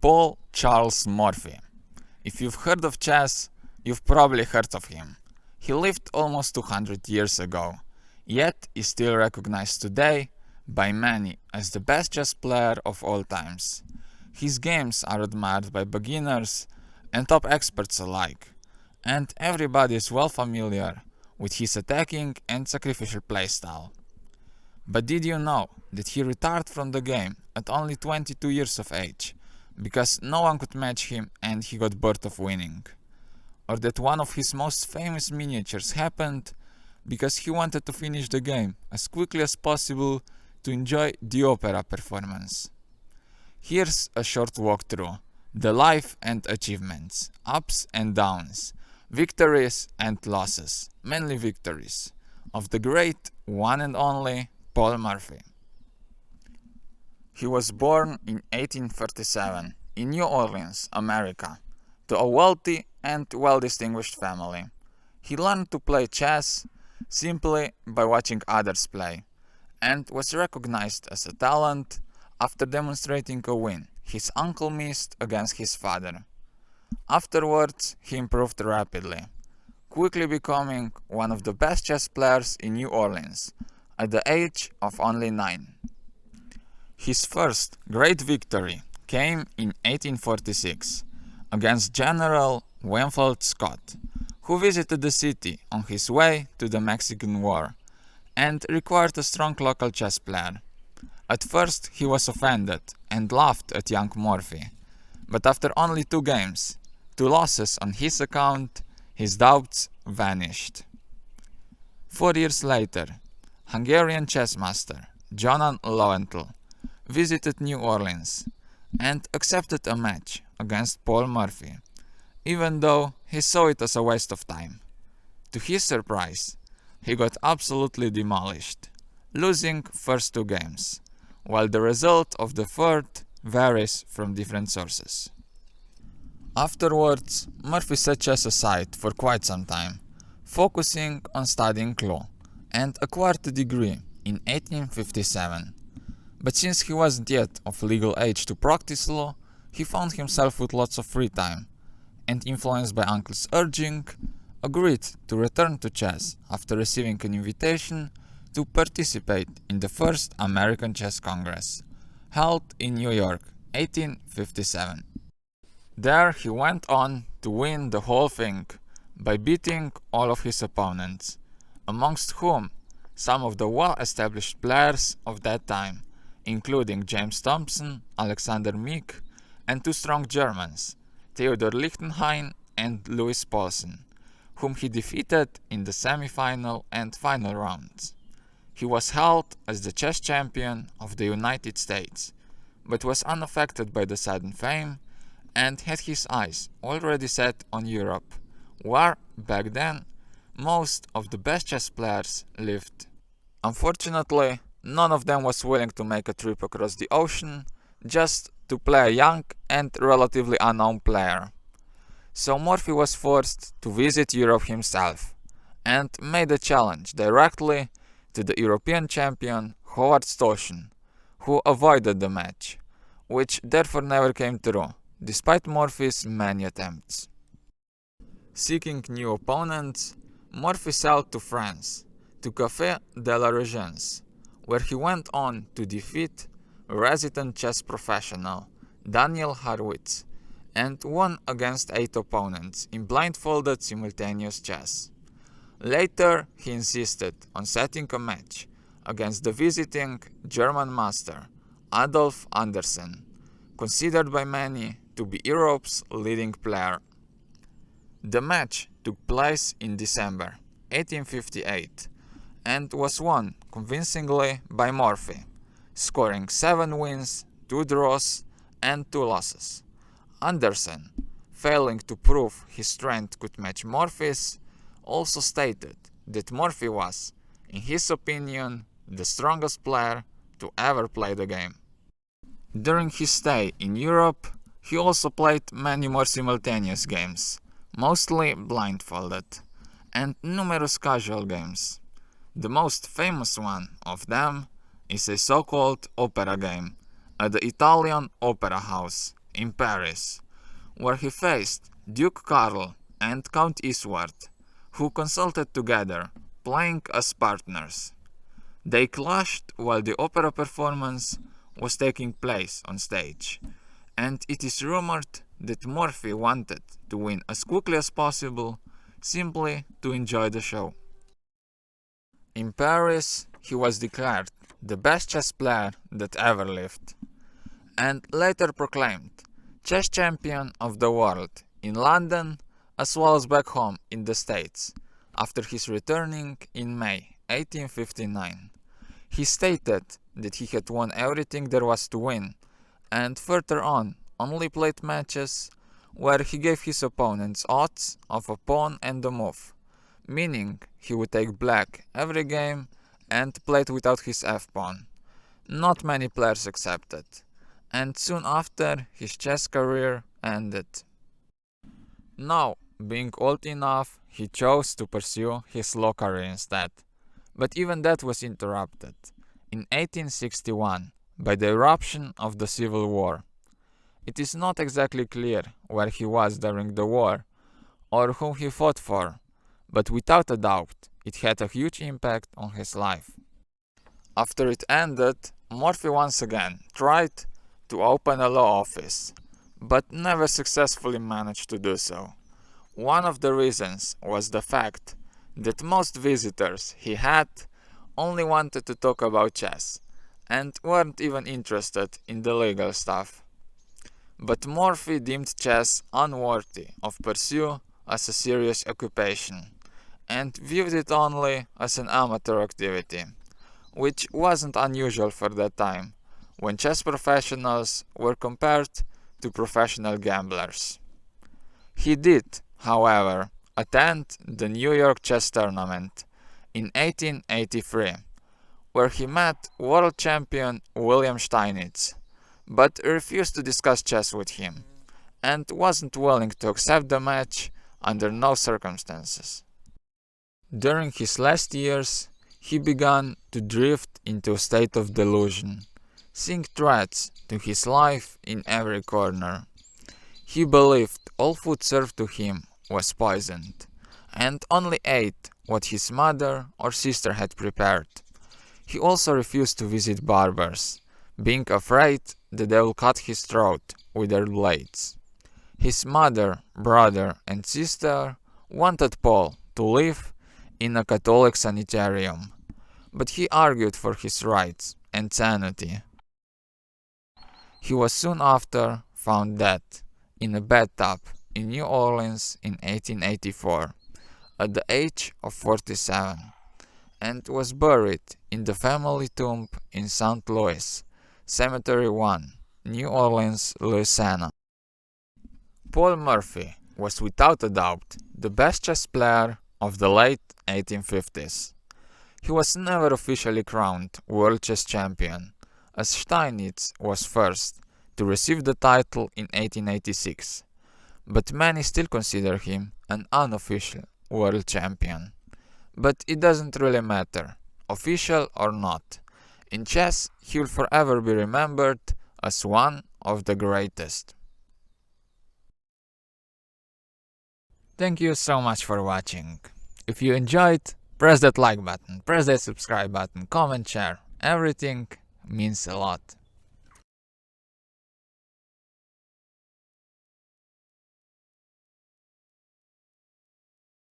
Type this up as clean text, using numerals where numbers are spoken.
Paul Charles Morphy. If you've heard of chess, you've probably heard of him. He lived almost 200 years ago, yet is still recognized today by many as the best chess player of all times. His games are admired by beginners and top experts alike, and everybody is well familiar with his attacking and sacrificial playstyle. But did you know that he retired from the game at only 22 years of age, because no one could match him and he got bored of winning? Or that one of his most famous miniatures happened because he wanted to finish the game as quickly as possible to enjoy the opera performance? Here's a short walkthrough: the life and achievements, ups and downs, victories and losses, mainly victories, of the great one and only Paul Morphy. He was born in 1837 in New Orleans, America, to a wealthy and well-distinguished family. He learned to play chess simply by watching others play, and was recognized as a talent after demonstrating a win his uncle missed against his father. Afterwards, he improved rapidly, quickly becoming one of the best chess players in New Orleans at the age of only 9. His first great victory came in 1846 against General Winfield Scott, who visited the city on his way to the Mexican War and required a strong local chess player. At first he was offended and laughed at young Morphy, but after only 2 games, 2 losses on his account, his doubts vanished. 4 years later, Hungarian chess master Johann Lowenthal visited New Orleans and accepted a match against Paul Morphy, even though he saw it as a waste of time. To his surprise, he got absolutely demolished, losing first 2 games, while the result of the third varies from different sources. Afterwards, Morphy set chess aside for quite some time, focusing on studying law, and acquired a degree in 1857. But since he wasn't yet of legal age to practice law, he found himself with lots of free time, and influenced by uncle's urging, agreed to return to chess after receiving an invitation to participate in the first American Chess Congress, held in New York, 1857. There he went on to win the whole thing by beating all of his opponents, amongst whom some of the well-established players of that time, including James Thompson, Alexander Meek, and 2 strong Germans, Theodor Lichtenhain and Louis Paulsen, whom he defeated in the semi-final and final rounds. He was hailed as the chess champion of the United States, but was unaffected by the sudden fame and had his eyes already set on Europe, where, back then, most of the best chess players lived. Unfortunately, none of them was willing to make a trip across the ocean just to play a young and relatively unknown player. So Morphy was forced to visit Europe himself, and made a challenge directly to the European champion Howard Stoshen, who avoided the match, which therefore never came true, despite Morphy's many attempts. Seeking new opponents, Morphy sailed to France, to Café de la Régence, where he went on to defeat resident chess professional Daniel Harwitz, and won against 8 opponents in blindfolded simultaneous chess. Later, he insisted on setting a match against the visiting German master Adolf Andersen, considered by many to be Europe's leading player. The match took place in December 1858 and was won convincingly by Morphy, scoring 7 wins, 2 draws, and 2 losses. Andersen, failing to prove his strength could match Morphy's, also stated that Morphy was, in his opinion, the strongest player to ever play the game. During his stay in Europe, he also played many more simultaneous games, mostly blindfolded, and numerous casual games. The most famous one of them is a so-called opera game at the Italian Opera House in Paris, where he faced Duke Carl and Count Eastward, who consulted together, playing as partners. They clashed while the opera performance was taking place on stage, and it is rumored that Morphy wanted to win as quickly as possible, simply to enjoy the show. In Paris, he was declared the best chess player that ever lived, and later proclaimed chess champion of the world in London as well as back home in the States, after his returning in May 1859. He stated that he had won everything there was to win, and further on only played matches where he gave his opponents odds of a pawn and a move, meaning he would take black every game and played without his f-pawn. Not many players accepted, and soon after his chess career ended. Now, being old enough, he chose to pursue his law career instead, but even that was interrupted in 1861 by the eruption of the Civil War. It is not exactly clear where he was during the war or whom he fought for, but without a doubt it had a huge impact on his life. After it ended, Morphy once again tried to open a law office, but never successfully managed to do so. One of the reasons was the fact that most visitors he had only wanted to talk about chess and weren't even interested in the legal stuff. But Morphy deemed chess unworthy of pursuit as a serious occupation and viewed it only as an amateur activity, which wasn't unusual for that time, when chess professionals were compared to professional gamblers. He did, however, attend the New York Chess Tournament in 1883, where he met world champion William Steinitz, but refused to discuss chess with him, and wasn't willing to accept the match under no circumstances. During his last years, he began to drift into a state of delusion, seeing threats to his life in every corner. He believed all food served to him was poisoned, and only ate what his mother or sister had prepared. He also refused to visit barbers, being afraid that they will cut his throat with their blades. His mother, brother, and sister wanted Paul to live in a Catholic sanitarium, but he argued for his rights and sanity. He was soon after found dead in a bathtub in New Orleans in 1884 at the age of 47, and was buried in the family tomb in St. Louis, Cemetery 1, New Orleans, Louisiana. Paul Morphy was without a doubt the best chess player of the late 1850s. He was never officially crowned world chess champion, as Steinitz was first to receive the title in 1886, but many still consider him an unofficial world champion. But it doesn't really matter, official or not. In chess, he will forever be remembered as one of the greatest. Thank you so much for watching. If you enjoyed, press that like button, press that subscribe button, comment, share. Everything means a lot.